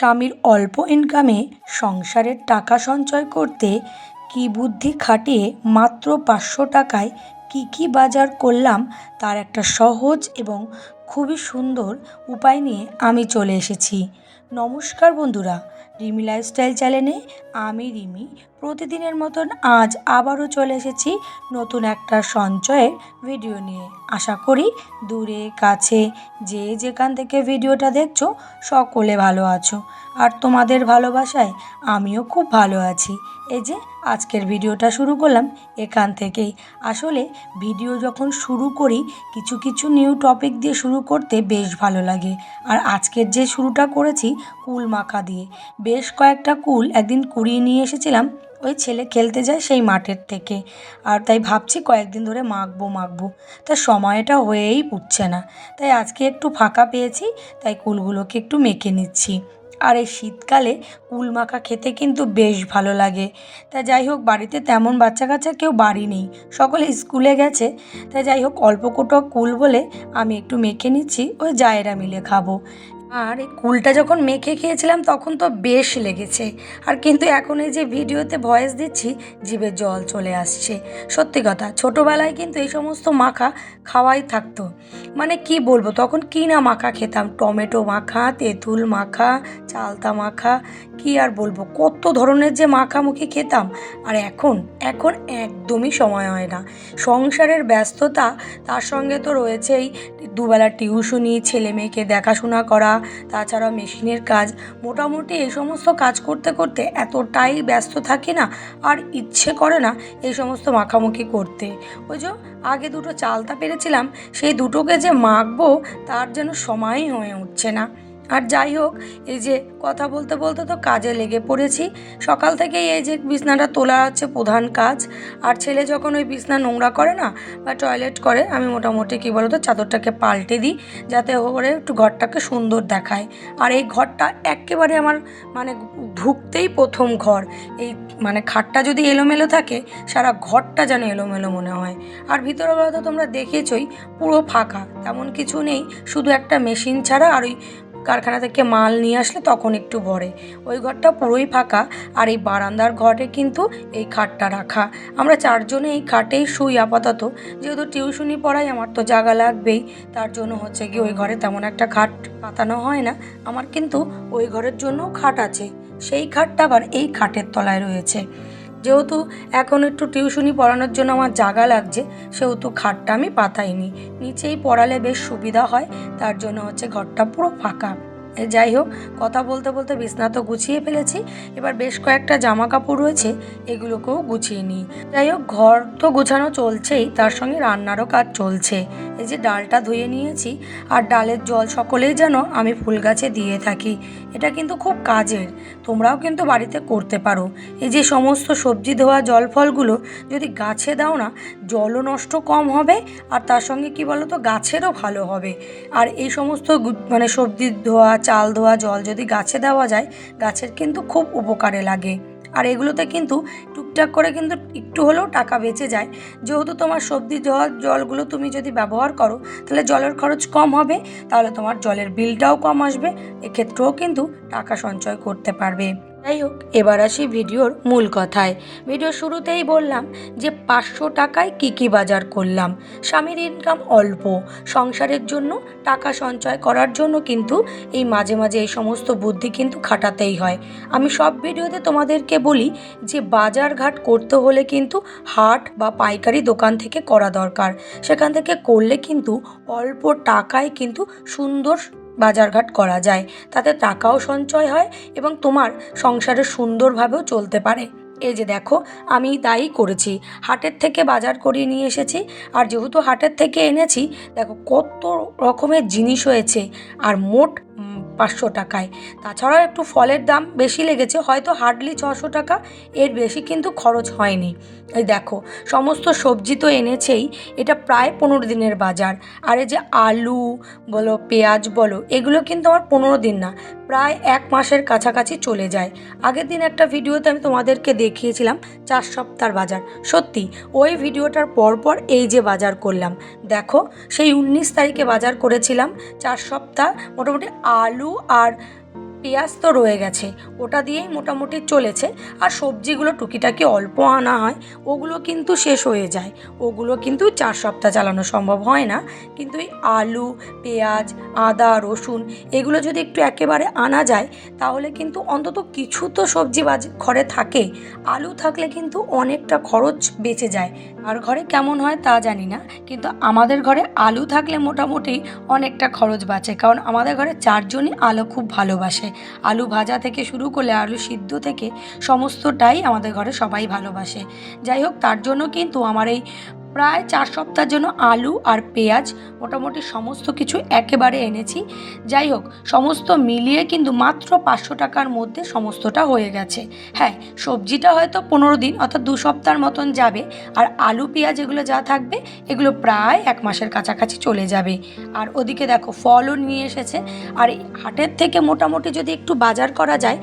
স্বামীর অল্প ইনকামে সংসারের টাকা সঞ্চয় করতে কী বুদ্ধি খাটিয়ে মাত্র ৫০০ টাকায় কী বাজার করলাম তার একটা সহজ এবং খুবই সুন্দর উপায় নিয়ে আমি চলে এসেছি। নমস্কার বন্ধুরা, রিমি লাইফস্টাইল চ্যানেলে আমি রিমি প্রতিদিনের মতন আজ আবারও চলে এসেছি নতুন একটা সঞ্চয়ের ভিডিও নিয়ে। আশা করি দূরে কাছে যে যেখান থেকে ভিডিওটা দেখছো সকলে ভালো আছো, আর তোমাদের ভালোবাসায় আমিও খুব ভালো আছি। এই যে আজকের ভিডিওটা শুরু করলাম এখান থেকেই। আসলে ভিডিও যখন শুরু করি কিছু কিছু নিউ টপিক দিয়ে শুরু করতে বেশ ভালো লাগে। আর আজকের যে শুরুটা করেছি কুল মাখা দিয়ে। বেশ কয়েকটা কুল একদিন কুড়িয়ে নিয়ে এসেছিলাম, ওই ছেলে খেলতে যায় সেই মাঠের থেকে। আর তাই ভাবছি কয়েকদিন ধরে মাখবো, তা সময়টা হয়েই উঠছে না। তাই আজকে একটু ফাঁকা পেয়েছি, তাই কুলগুলোকে একটু মেখে নিচ্ছি। আর এই শীতকালে কুল মাখা খেতে কিন্তু বেশ ভালো লাগে। তা যাই হোক, বাড়িতে তেমন বাচ্চা কাচ্চা কেউ বাড়ি নেই, সকলে স্কুলে গেছে। তাই যাই হোক, অল্প কোটো কুল বলে আমি একটু মেখে নিচ্ছি, ওই জায়েরা মিলে খাবো। আর এই কুলটা যখন মেখে খেয়েছিলাম তখন তো বেশ লেগেছে, আর কিন্তু এখন এই যে ভিডিওতে ভয়েস দিচ্ছি জিভে জল চলে আসছে। সত্যি কথা, ছোটোবেলায় কিন্তু এই সমস্ত মাখা খাওয়াই থাকতো। মানে কি বলবো, তখন কি না মাখা খেতাম, টমেটো মাখা, তেঁতুল মাখা, চালতা মাখা, কি আর বলবো, কত ধরনের যে মাখামুখি খেতাম। আর এখন একদমই সময় হয় না। সংসারের ব্যস্ততা, তার সঙ্গে তো রয়েছেই দুবেলা টিউশনি, ছেলে মেয়েকে দেখাশোনা করা, তাছাড়া মেশিনের কাজ। মোটামুটি এই সমস্ত কাজ করতে করতে এতটাই ব্যস্ত থাকি না, আর ইচ্ছে করে না এই সমস্ত মাখামাখি করতে। ওই যে আগে দুটো চালতা পেরেছিলাম, সেই দুটোকে যে মাখবো তার যেন সময়ই হয়ে উঠছে না। আর যাই হোক, এই যে কথা বলতে বলতে তো কাজে লেগে পড়েছি। সকাল থেকেই এই যে বিছনাটা তোলা হচ্ছে প্রধান কাজ। আর ছেলে যখন ওই বিছনা নোংরা করে না বা টয়লেট করে, আমি মোটামুটি কী বলতো চাদরটাকে পাল্টে দিই, যাতে করে একটু ঘরটাকে সুন্দর দেখায়। আর এই ঘরটা একেবারে আমার মানে ঢুকতেই প্রথম ঘর। এই মানে খাটটা যদি এলোমেলো থাকে সারা ঘরটা যেন এলোমেলো মনে হয়। আর ভিতরে তো তোমরা দেখেছই পুরো ফাঁকা, তেমন কিছু নেই, শুধু একটা মেশিন ছাড়া। আর ওই কারখানা থেকে মাল নিয়ে আসলে তখন একটু ভরে, ওই ঘরটা পুরোই ফাঁকা। আর এই বারান্দার ঘরে কিন্তু এই খাটটা রাখা। আমরা চারজনে এই খাটেই শুই আপাতত, যেহেতু টিউশনি পড়াই, আমার তো জায়গা লাগবেই। তার জন্য হচ্ছে কি ওই ঘরে তেমন একটা খাট পাতানো হয় না। আমার কিন্তু ওই ঘরের জন্যও খাট আছে, সেই খাটটা আবার এই খাটের তলায় রয়েছে। যেহেতু এখন একটু টিউশনি পড়ানোর জন্য আমার জায়গা লাগছে, সেহেতু খাটটা আমি পাতাইনি। নিচেই পড়ালে বেশ সুবিধা হয়, তার জন্য হচ্ছে ঘরটা পুরো ফাঁকা। যাই হোক, কথা বলতে বলতে বিছনা তো গুছিয়ে ফেলেছি, এবার বেশ কয়েকটা জামা কাপড় রয়েছে, এগুলোকেও গুছিয়ে নিই। যাই হোক, ঘর তো গোছানো চলছেই, তার সঙ্গে রান্নারও কাজ চলছে। এই যে ডালটা ধুয়ে নিয়েছি, আর ডালের জল সকলেই যেন আমি ফুল গাছে দিয়ে থাকি। এটা কিন্তু খুব কাজের, তোমরাও কিন্তু বাড়িতে করতে পারো। এই যে সমস্ত সবজি ধোয়া জল ফলগুলো যদি গাছে দাও না, জলও নষ্ট কম হবে, আর তার সঙ্গে কি বলো তো গাছেরও ভালো হবে। আর এই সমস্ত মানে সবজি ধোয়া, চাল ধোয়া জল যদি গাছে দেওয়া যায়, গাছের কিন্তু খুব উপকারে লাগে। আর এগুলোতে কিন্তু টুকটাক করে কিন্তু একটু হলেও টাকা বেঁচে যায়। যেহেতু তোমার সবজি ধোয়া জলগুলো তুমি যদি ব্যবহার করো, তাহলে জলের খরচ কম হবে, তাহলে তোমার জলের বিলটাও কম আসবে, এক্ষেত্রেও কিন্তু টাকা সঞ্চয় করতে পারবে। যাই হোক, এবার আসি ভিডিওর মূল কথায়। ভিডিও শুরুতেই বললাম যে ৫০০ টাকায় কী বাজার করলাম। স্বামীর ইনকাম অল্প, সংসারের জন্য টাকা সঞ্চয় করার জন্য কিন্তু এই মাঝে মাঝে এই সমস্ত বুদ্ধি কিন্তু খাটাতেই হয়। আমি সব ভিডিওতে তোমাদেরকে বলি যে বাজার ঘাট করতে হলে কিন্তু হাট বা পাইকারি দোকান থেকে করা দরকার। সেখান থেকে করলে কিন্তু অল্প টাকায় কিন্তু সুন্দর বাজারঘাট করা যায়, তাতে টাকাও সঞ্চয় হয় এবং তোমার সংসারে সুন্দরভাবেও চলতে পারে। এই যে দেখো, আমি তাই করেছি, হাটের থেকে বাজার করিয়ে নিয়ে এসেছি। আর যেহেতু হাটের থেকে এনেছি, দেখো কত রকমের জিনিস হয়েছে, আর মোট ৫০০ টাকায়। তাছাড়াও একটু ফলের দাম বেশি লেগেছে, হয়তো হার্ডলি ৬০০ টাকা, এর বেশি কিন্তু খরচ হয়নি। এই দেখো, সমস্ত সবজি তো এনেছেই, এটা প্রায় ১৫ দিনের বাজার। আর এই যে আলু বলো, পেঁয়াজ বলো, এগুলো কিন্তু আমার ১৫ দিন না, প্রায় ১ মাসের কাছাকাছি চলে যায়। আগের দিন একটা ভিডিওতে আমি তোমাদেরকে দেখিয়েছিলাম ৪ সপ্তাহর বাজার। সত্যি ওই ভিডিওটার পরপর এই যে বাজার করলাম, দেখো সেই ১৯ তারিখে বাজার করেছিলাম ৪ সপ্তাহ। মোটামুটি আলু আর পেঁয়াজ তো রয়ে গেছে, ওটা দিয়েই মোটামুটি চলেছে। আর সবজিগুলো টুকিটাকি অল্প আনা হয়, ওগুলো কিন্তু শেষ হয়ে যায়। ওগুলো কিন্তু 4 সপ্তাহ চালানো সম্ভব হয় না। কিন্তু এই আলু, পেঁয়াজ, আদা, রসুন এগুলো যদি একটু একেবারে আনা যায়, তাহলে কিন্তু অন্তত কিছু তো সবজি ঘরে থাকে। আলু থাকলে কিন্তু অনেকটা খরচ বেঁচে যায়। আর ঘরে কেমন হয় তা জানি না, কিন্তু আমাদের ঘরে আলু থাকলে মোটামুটি অনেকটা খরচ বাঁচে। কারণ আমাদের ঘরে 4 জনই আলু খুব ভালোবাসে। আলু ভাজা থেকে শুরু করলে আলু সিদ্ধ থেকে সমস্তটাই আমাদের ঘরে সবাই ভালোবাসে। যাই হোক, তার জন্য কিন্তু আমার এই প্রায় 4 সপ্তাহের জন্য আলু আর পেঁয়াজ মোটামুটি সমস্ত কিছু একেবারে এনেছি। যাই হোক, সমস্ত মিলিয়ে কিন্তু মাত্র 500 টাকার মধ্যে সমস্তটা হয়ে গেছে। হ্যাঁ, সবজিটা হয়তো 15 দিন অর্থাৎ 2 সপ্তাহের মতন যাবে। আর আলু পেঁয়াজ এগুলো যা থাকবে এগুলো প্রায় 1 মাসের কাছাকাছি চলে যাবে। আর ওদিকে দেখো ফলও নিয়ে এসেছে। আর এই হাটের থেকে মোটামুটি যদি একটু বাজার করা যায়,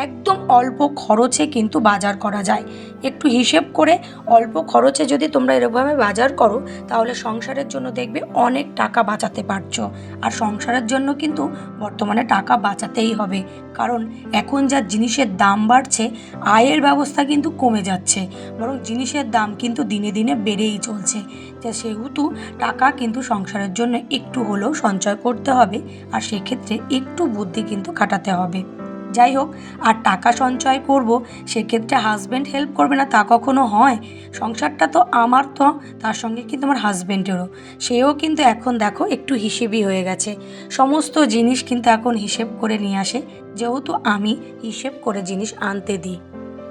একদম অল্প খরচে কিন্তু বাজার করা যায়। একটু হিসেব করে অল্প খরচে যদি তোমরা এরকমভাবে বাজার করো, তাহলে সংসারের জন্য দেখবে অনেক টাকা বাঁচাতে পারছো। আর সংসারের জন্য কিন্তু বর্তমানে টাকা বাঁচাতেই হবে, কারণ এখন যা জিনিসের দাম বাড়ছে, আয়ের ব্যবস্থা কিন্তু কমে যাচ্ছে, বরং জিনিসের দাম কিন্তু দিনে দিনে বেড়েই চলছে। যা সেহেতু টাকা কিন্তু সংসারের জন্য একটু হলেও সঞ্চয় করতে হবে। আর সেক্ষেত্রে একটু বুদ্ধি কিন্তু খাটাতে হবে। যাই হোক, আর টাকা সঞ্চয় করব, সেক্ষেত্রে হাজব্যান্ড হেল্প করবে না তা কখনো হয়? সংসারটা তো আমার, তো তার সঙ্গে কিন্তু আমার হাজব্যান্ডেরও। সেও কিন্তু এখন দেখো একটু হিসেবই হয়ে গেছে। সমস্ত জিনিস কিন্তু এখন হিসেব করে নিয়ে আসে, যেহেতু আমি হিসেব করে জিনিস আনতে দিই।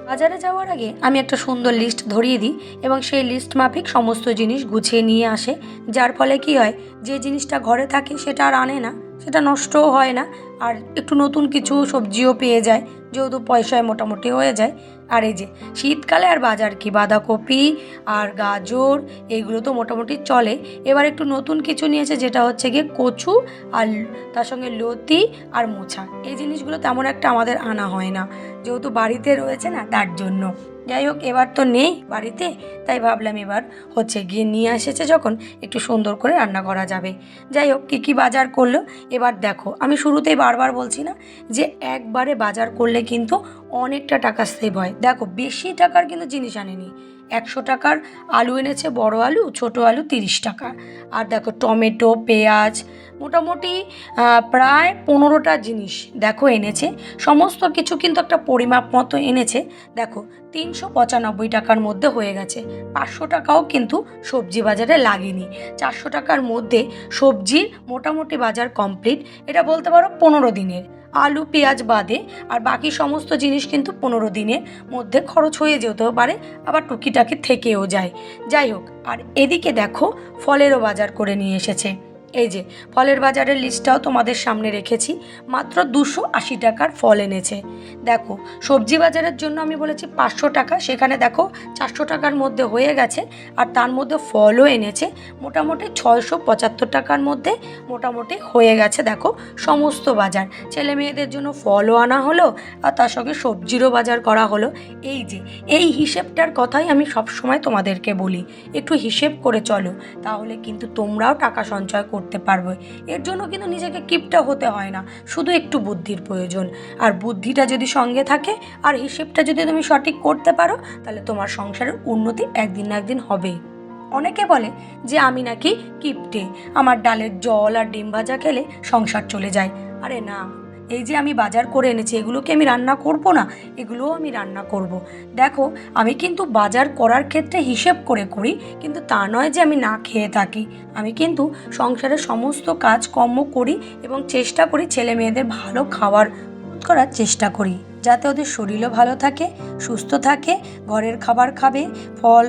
বাজারে যাওয়ার আগে আমি একটা সুন্দর লিস্ট ধরিয়ে দিই এবং সেই লিস্ট মাফিক সমস্ত জিনিস গুছিয়ে নিয়ে আসে। যার ফলে কি হয়, যে জিনিসটা ঘরে থাকে সেটা আর আনে না, সেটা নষ্টও হয় না। আর একটু নতুন কিছু সবজিও পেয়ে যায়, যেহেতু পয়সায় মোটামুটি হয়ে যায়। আর এই যে শীতকালে আর বাজার কি, বাঁধাকপি আর গাজর এইগুলো তো মোটামুটি চলে। এবার একটু নতুন কিছু নিয়েছে, যেটা হচ্ছে গিয়ে কচু আর তার সঙ্গে লতি আর মোছা। এই জিনিসগুলো তেমন একটা আমাদের আনা হয় না, যেহেতু বাড়িতে রয়েছে না তার জন্য। যাই হোক, এবার তো নেই বাড়িতে, তাই ভাবলাম এবার হচ্ছে গিয়ে নিয়ে এসেছে যখন, একটু সুন্দর করে রান্না করা যাবে। যাই হোক, কী কী বাজার করলো এবার দেখো। আমি শুরুতেই বারবার বলছি না যে একবারে বাজার করলে কিন্তু অনেকটা টাকা সেভ হয়। দেখো, বেশি টাকার কিন্তু জিনিস আনেনি। 100 টাকার আলু এনেছে, বড় আলু, ছোট আলু 30 টাকা। আর দেখো টমেটো, পেঁয়াজ মোটামুটি প্রায় 15টা জিনিস দেখো এনেছে। সমস্ত কিছু কিন্তু একটা পরিমাপ মতো এনেছে। দেখো 395 টাকার মধ্যে হয়ে গেছে। 500 টাকাও কিন্তু সবজি বাজারে লাগেনি। 400 টাকার মধ্যে সবজির মোটামুটি বাজার কমপ্লিট। এটা বলতে পারো 15 দিনের, আলু পেঁয়াজ বাদে। আর বাকি সমস্ত জিনিস কিন্তু 15 দিনের মধ্যে খরচ হয়ে যেতেও পারে, আবার টুকিটাকি থেকেও যায়। যাই হোক, আর এদিকে দেখো ফলেরও বাজার করে নিয়ে এসেছে। এই যে ফলের বাজারের লিস্টটাও তোমাদের সামনে রেখেছি। মাত্র 280 টাকার ফল এনেছে। দেখো, সবজি বাজারের জন্য আমি বলেছি 500 টাকা, সেখানে দেখো 400 টাকার মধ্যে হয়ে গেছে। আর তার মধ্যে ফলও এনেছে মোটামুটি 675 টাকার মধ্যে মোটামুটি হয়ে গেছে। দেখো সমস্ত বাজার, ছেলে মেয়েদের জন্য ফলও আনা হলো, আর তার সঙ্গে সবজিরও বাজার করা হলো। এই যে এই হিসেবটার কথাই আমি সবসময় তোমাদেরকে বলি, একটু হিসেব করে চলো, তাহলে কিন্তু তোমরাও টাকা সঞ্চয় করতে পারবে। এর জন্য কিন্তু নিজেকে কিপটা হতে হয় না, শুধু একটু বুদ্ধির প্রয়োজন। আর বুদ্ধিটা যদি সঙ্গে থাকে আর হিসেবটা যদি তুমি সঠিক করতে পারো, তাহলে তোমার সংসারের উন্নতি একদিন না একদিন হবেই। অনেকে বলে যে আমি নাকি কিপটে, আমার ডালের জল আর ডিম ভাজা খেলে সংসার চলে যায়। আরে না, এই যে আমি বাজার করে এনেছি, এগুলোকে আমি রান্না করব না? এগুলোও আমি রান্না করব। দেখো, আমি কিন্তু বাজার করার ক্ষেত্রে হিসেব করে করি, কিন্তু তা নয় যে আমি না খেয়ে থাকি। আমি কিন্তু সংসারের সমস্ত কাজকর্ম করি এবং চেষ্টা করি ছেলে মেয়েদের ভালো খাবার করার চেষ্টা করি, যাতে ওদের শরীরও ভালো থাকে, সুস্থ থাকে, ঘরের খাবার খাবে, ফল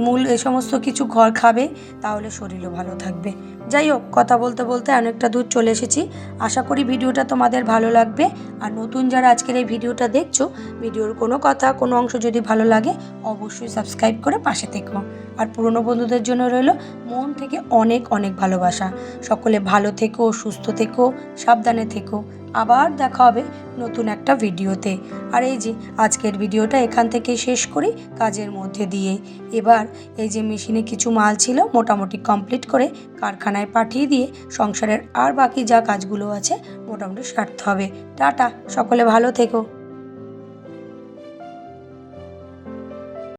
মূল এ সমস্ত কিছু ঘর খাবে, তাহলে শরীরও ভালো থাকবে। যাই হোক, কথা বলতে বলতে অনেকটা দূর চলে এসেছি। আশা করি ভিডিওটা তোমাদের ভালো লাগবে। আর নতুন যারা আজকের এই ভিডিওটা দেখছো, ভিডিওর কোনো কথা কোনো অংশ যদি ভালো লাগে, অবশ্যই সাবস্ক্রাইব করে পাশে থেকো। আর পুরনো বন্ধুদের জন্য রইল মন থেকে অনেক অনেক ভালোবাসা। সকলে ভালো থেকো, সুস্থ থেকো, সাবধানে থেকো। আবার দেখা হবে নতুন একটা ভিডিওতে। আর এই যে আজকের ভিডিওটা এখান থেকে শেষ করি কাজের মধ্যে দিয়ে। এবার এই যে মেশিনে কিছু মাল ছিল মোটামুটি কমপ্লিট করে কারখানায় পাঠিয়ে দিয়ে সংসারের আর বাকি যা কাজগুলো আছে মোটামুটি সারতে হবে। টাটা, সকলে ভালো থেকো।